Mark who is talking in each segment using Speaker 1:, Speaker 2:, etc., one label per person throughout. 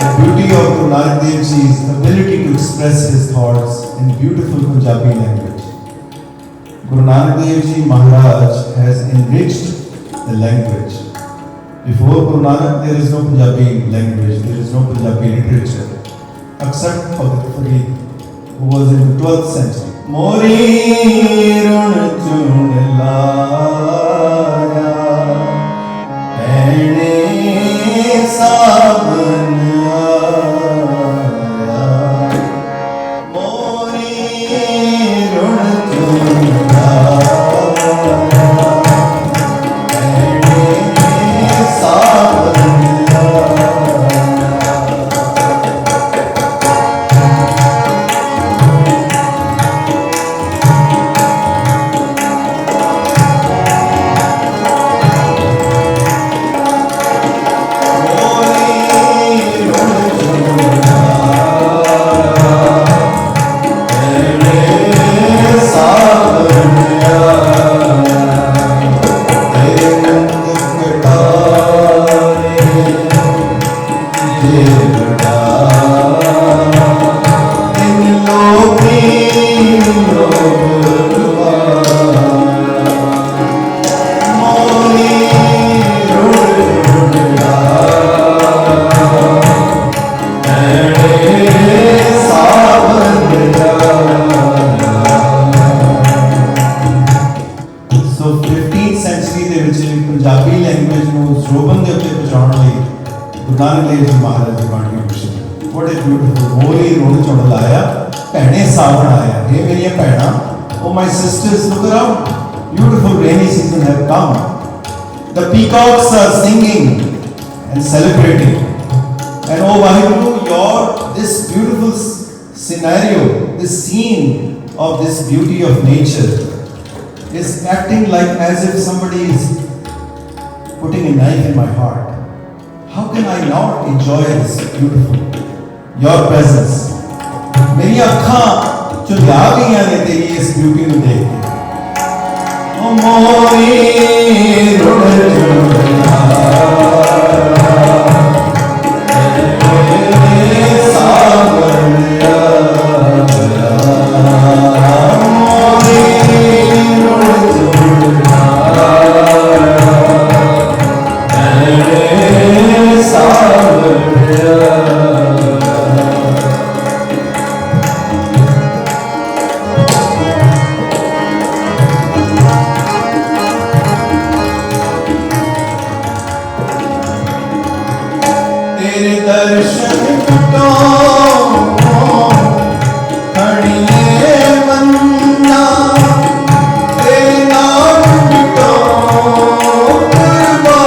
Speaker 1: The beauty of Guru Nanak Dev Ji's ability to express his thoughts in beautiful Punjabi language. Guru Nanak Dev Ji Maharaj has enriched the language. Before Guru Nanak, there is no Punjabi language, there is no Punjabi literature, except for the Farid, who was in the 12th century. Mori run chun laya, aine saban aaya. Mori run chun laya, aine saban aaya. Punjabi language ਨੂੰ ਸ਼ੋਭਨ ਦੇ ਉੱਤੇ ਪਹੁੰਚਾਉਣ ਲਈ ਗੁਰੂ ਨਾਨਕ ਦੇਵ ਜੀ ਮਹਾਰਾਜ ਦੀ ਬਾਣੀ ਵਿਸ਼ੇ what a beautiful ਮੋਰੀ ਰੁਣ ਚੁਣ ਲਾਇਆ ਭੈਣੇ ਸਾਵਣ ਆਇਆ ਇਹ ਮੇਰੀਆਂ ਭੈਣਾਂ oh my sisters look around beautiful rainy season have come the peacocks are singing and celebrating and oh Vaheguru your this beautiful scenario this scene of this beauty of nature is acting like as if somebody is putting a knife in my heart. How can I not enjoy this beautiful, your presence? मेरी आँखां चुंधा गईयां ने तेरी इस beauty को देख के. ओ मोरी रुण चुंधा दर्शन तो हणिये मन्ना तेरे नाम तो कुर्बानो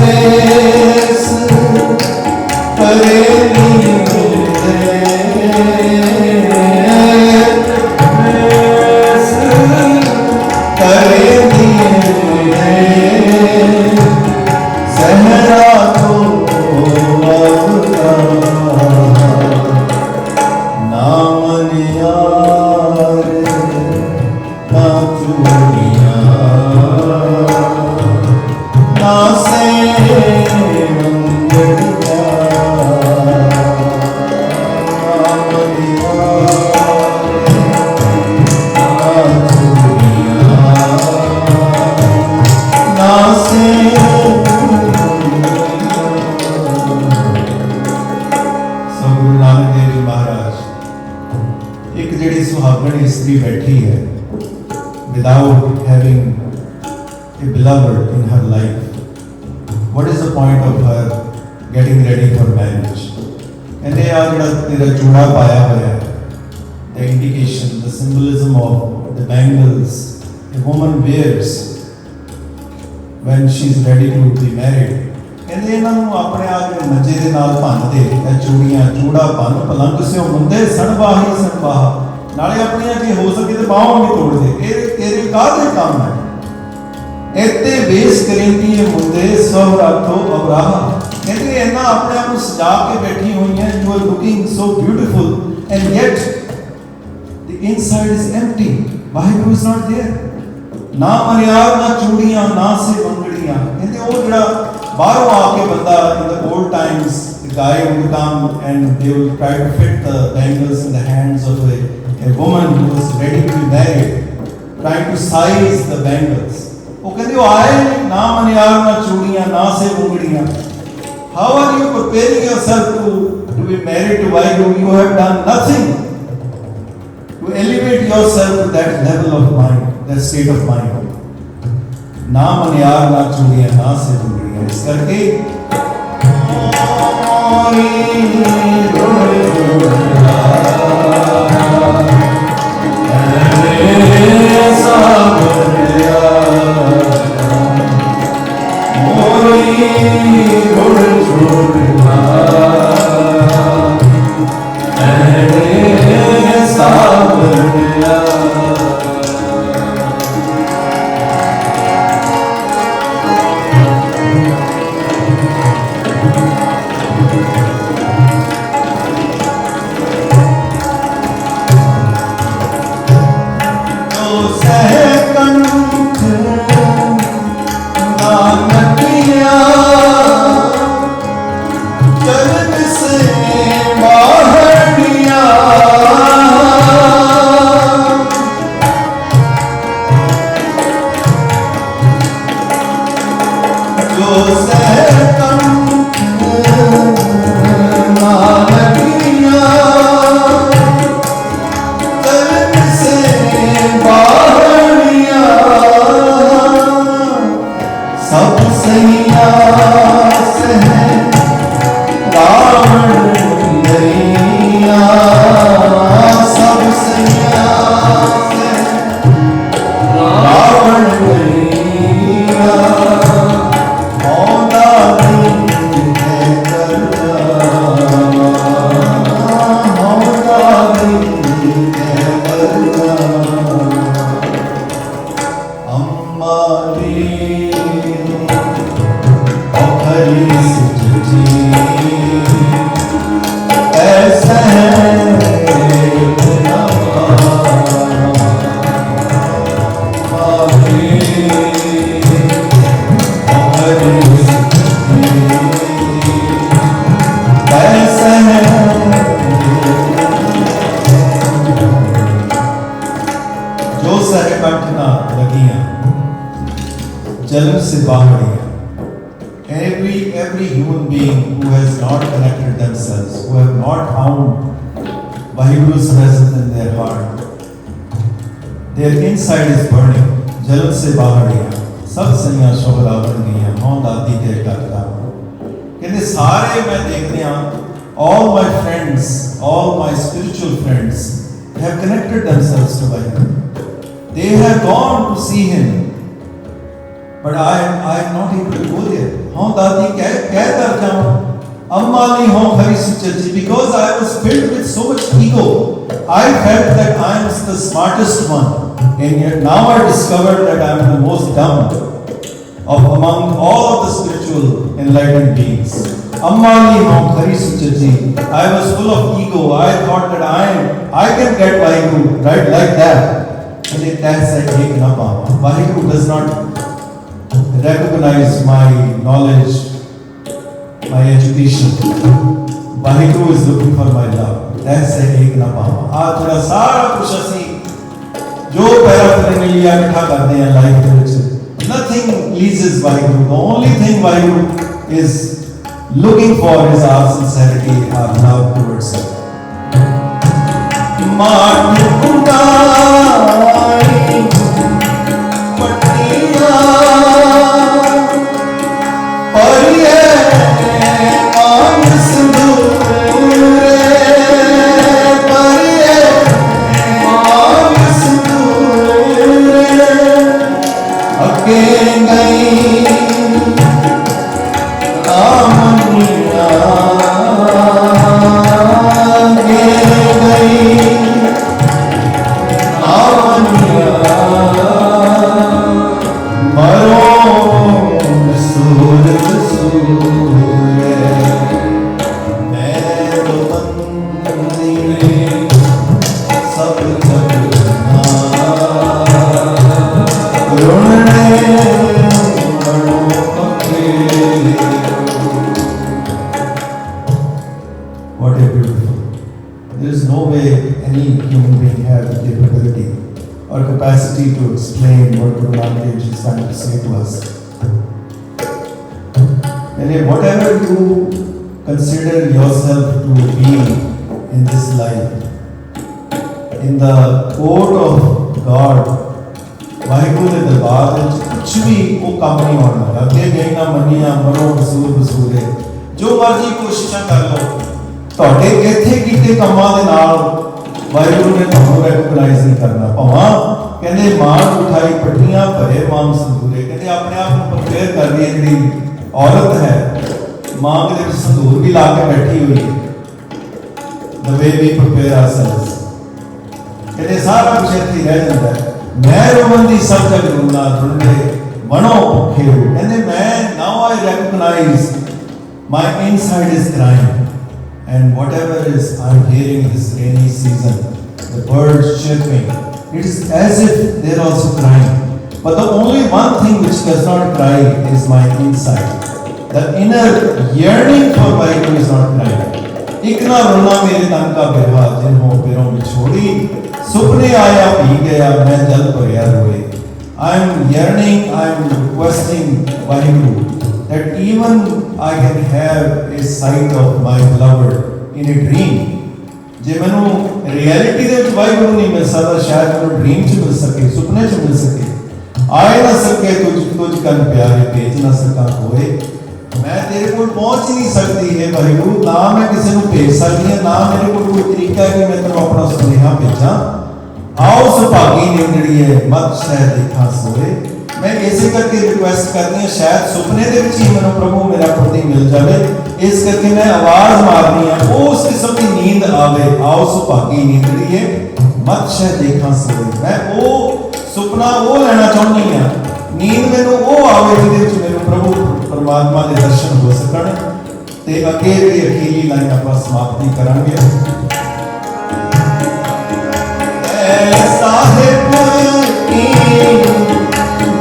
Speaker 1: वेस करेली वेस करेली सहरा तो नाम नियार ना चूड़िया ना से मंगलिया नाम नियार ना चूड़िया ना से गुरु नानक देव जी महाराज एक जिहड़ी सुहागण स्त्री बैठी है without having a beloved in her life, what is the point of her getting ready for marriage? कहते आ जिहड़ा तेरा चूड़ा पाया होया है, the indication, the symbolism of the bangles a woman wears when she is ready to be married. ਕਹਿੰਦੇ ਇਹਨਾਂ ਨੂੰ ਆਪਣੇ ਆਪ ਦੇ ਮੰਜੇ ਦੇ ਨਾਲ ਭੰਨਦੇ ਇਹ ਚੂੜੀਆਂ ਚੂੜਾ ਭੰਨ ਪਲੰਗ ਸਿਓ ਮੁੰਡੇ ਸਣਬਾਹੀ ਸਣਬਾਹ ਨਾਲੇ ਆਪਣੀਆਂ ਜੇ ਹੋ ਸਕੇ ਤੇ ਬਾਹਾਂ ਵੀ ਤੋੜਦੇ ਇਹ ਤੇਰੇ ਕਾਹਦੇ ਕੰਮ ਹੈ ਇੱਥੇ ਵੇਸ ਕਰੇਂਦੀ ਇਹ ਮੁੰਡੇ ਸਭ ਰਾਤੋਂ ਅਬਰਾਹ ਕਹਿੰਦੇ ਇਹਨਾਂ ਆਪਣੇ ਆਪ ਨੂੰ ਸਜਾ ਕੇ ਬੈਠੀ ਹੋਈਆਂ you are looking so beautiful and yet the inside is empty Waheguru is not there ਨਾ ਮਰਿਆਦ ਨਾ ਚੂੜੀਆਂ ਨਾ ਸੇ ਮੰਗੜੀਆਂ ਕਹਿੰਦੇ ਉਹ ਜਿਹੜਾ ਬਾਹਰੋਂ ਆ ਕੇ ਬੰਦਾ in the old times the guy would come and they will try to fit the bangles in the hands of a woman who was ready to be married trying to size the bangles ਉਹ ਕਹਿੰਦੇ ਉਹ ਆਏ ਨਾ ਮਨਿਆਰ ਨਾ ਚੂੜੀਆਂ ਨਾ ਸੇ ਮੁੰਗੜੀਆਂ how are you preparing yourself to be married to Vaheguru you have done nothing to elevate yourself to that level of mind that state of mind ना मनियार ना चूड़ियां ना से मुंगड़ियां इस करके Every human being who has not connected themselves, who have not found Vaheguru's presence in their heart, their inside is burning. जलन से बाहर गया, सब सैया शोभला बन गई, हों दादी के करता। कहते सारे मैं देखते हैं, all my friends, all my spiritual friends have connected themselves to Vaheguru. They have gone to see him, but I am not able to go there. दादी कह कर जाऊं अम्मा नहीं हो खरी सुचजी, because I was filled with so much ego. I felt that I am the smartest one, and yet now I discovered that I am the most dumb of among all of the spiritual enlightened beings. Amma ni ho khari suchji. I was full of ego. I thought that I can get Vaheguru, right, like that. And it has a ek na paava. Vaheguru does not recognize my knowledge, my education. Vaheguru is looking for my love. That's a ek na paava. आज थोड़ा सारा कुछ असी जो पैराफिरनलिया इकट्ठा करते हैं life के विच, nothing pleases Vaheguru. The only thing Vaheguru is looking for is our sincerity, our love towards Him. Maan kundai pattiya pariye maan sindure pariye maan sindure agge gayi amaniya agge gayi amaniya maro सूरज सूरे मैं तो बंदी सब जगना रुणने मनो अकेले. What a beautiful. There is no way any human being has the capability or capacity to explain what Guru Nanak Dev Ji is trying to say to us. And whatever you consider yourself to be in this life, in the court of God, Waheguru के दरबार में कुछ भी वो काम नहीं होना. अगे गई ना मनिया मरो वसूल वसूले, जो मर्जी कोशिशां कर लो, ਤੁਹਾਡੇ ਇੱਥੇ ਕੀਤੇ ਕੰਮਾਂ ਦੇ ਨਾਲ ਵਾਹਿਗੁਰੂ ਨੇ ਤੁਹਾਨੂੰ ਰੈਕਗਨਾਈਜ਼ ਨਹੀਂ ਕਰਨਾ. ਭਾਵਾਂ ਕਹਿੰਦੇ ਮਾਂ ਉਠਾਈ ਪੱਟੀਆਂ ਭਰੇ ਮਾਂ ਸੰਦੂਰੇ, ਕਹਿੰਦੇ ਆਪਣੇ ਆਪ ਨੂੰ ਪ੍ਰਪੇਅਰ ਕਰਦੀ ਹੈ ਜਿਹੜੀ औरत है, मांग के विच संदूर भी ला के बैठी हुई है. The way we prepare ourselves, कहते सारा कुछ इत्थे रह जाता है. मैं रोमन दी सब जग रूना ढूंढे बनो भुखे हो, कहते मैं now I recognize my inside is crying, and whatever is I'm hearing this rainy season, the birds chirping, it is as if they're also crying. But the only one thing which does not cry is my inside. The inner yearning for Vaheguru is not crying. इकना रोना मेरे तन का बिरहा जिन्हों बिरों में छोड़ी, सुपने आया P गया मैं जल भरिया रोए. I am yearning, I am requesting Vaheguru that even I can have a sight of my beloved in a dream. जे मैनू रियलिटी दे विच वाहिगुरू नहीं मिल सकता, शायद मैनू ड्रीम च मिल सके, सुपने च मिल सके. आए ना सके तुझ कन प्यारे भेज ना सका कोई, मैं तेरे को पहुंच ही नहीं सकती है वाहिगुरू, ना मैं किसी को भेज सकती है, ना मेरे को कोई तरीका है कि मैं तेरे अपना सुनेहा भेजा. आओ सुभागी नींदड़ी है मत शायद देखा सोए. मैं इसे करके रिक्वेस्ट करती हूँ, शायद सुपने दे विच ही मैनू प्रभु मेरा पति मिल जाए, इस करके मैं आवाज मारनी है वो उस किस्म की नींद आवे. आओ सुभागी नींदड़ी है मत शायद देखा सोए. मैं वो सुपना वो लेना चाहती हूँ, नींद मैनू वो आवे जिहदे मैनू प्रभु परमात्मा के दर्शन हो सकण. ते अगे दी अखीरी लाइन आपां समाप्ति करांगे. साहिब की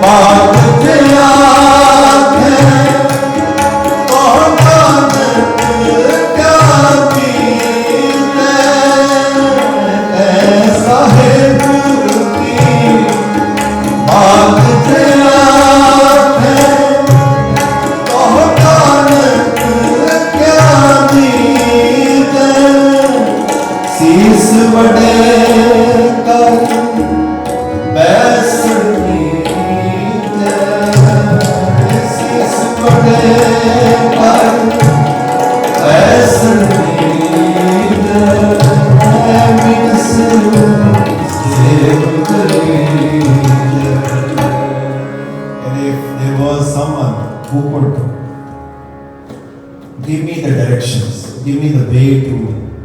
Speaker 1: बात क्या है, कौन क्या बीते साहिब की बात क्या है, कौन क्या बीते शीस बड़े कर बैसनी give me the directions, give me the way to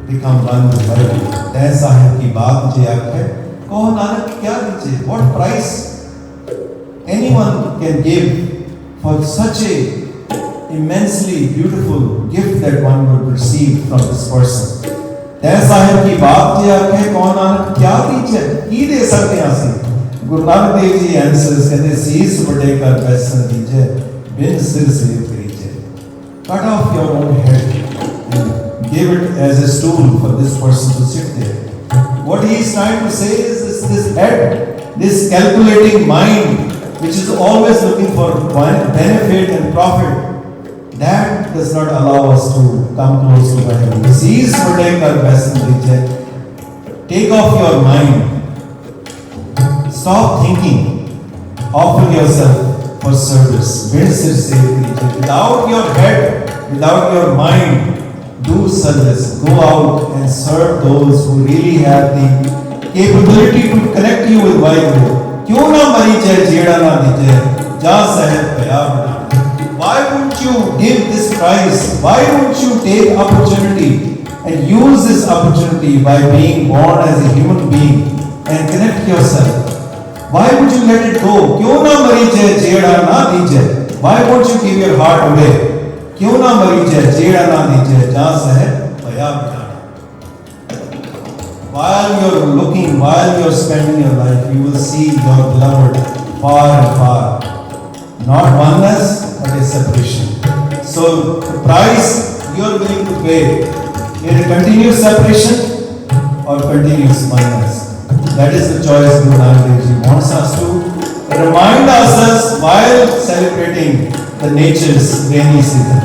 Speaker 1: become one with life. तै साहिब की बात मुझे आखे कहो नानक क्या दीजिए, what price anyone can give for such a immensely beautiful gift that one would receive from this person. तै साहिब की बात मुझे आखे कहो नानक क्या दीजिए, की दे सकते हैं ਅਸੀਂ? गुरु नानक देव जी answers कहते सीस बड़े कर पैसा दीजिए बिन सिर save करीजिए. Cut off your own head and give it as a stool for this person to sit there. What he is trying to say is this head, this calculating mind, which is always looking for benefit and profit, that does not allow us to come close to God. Cease to take our best and reject. Take off your mind. Stop thinking. Offer yourself for service. Without your head, without your mind, do service. Go out and serve those who really have the capability to connect you with Vaheguru. क्यों ना मरी जाए जेड़ा ना दीजे जा सहब भया बना. Why wouldn't you give this prize? Why wouldn't you take opportunity and use this opportunity by being born as a human being and connect yourself? Why would you let it go? क्यों ना मरी जाए जेड़ा ना दीजे. Why won't you give your heart away? क्यों ना मरी जाए जेड़ा ना दीजे जा सहब भया बना. While you're looking, while you're spending your life, you will see your beloved far and far. Not oneness, but a separation. So the price you're willing to pay, either continuous separation or continuous oneness. That is the choice Guru Nanak Dev Ji wants us to remind ourselves while celebrating the nature's rainy season.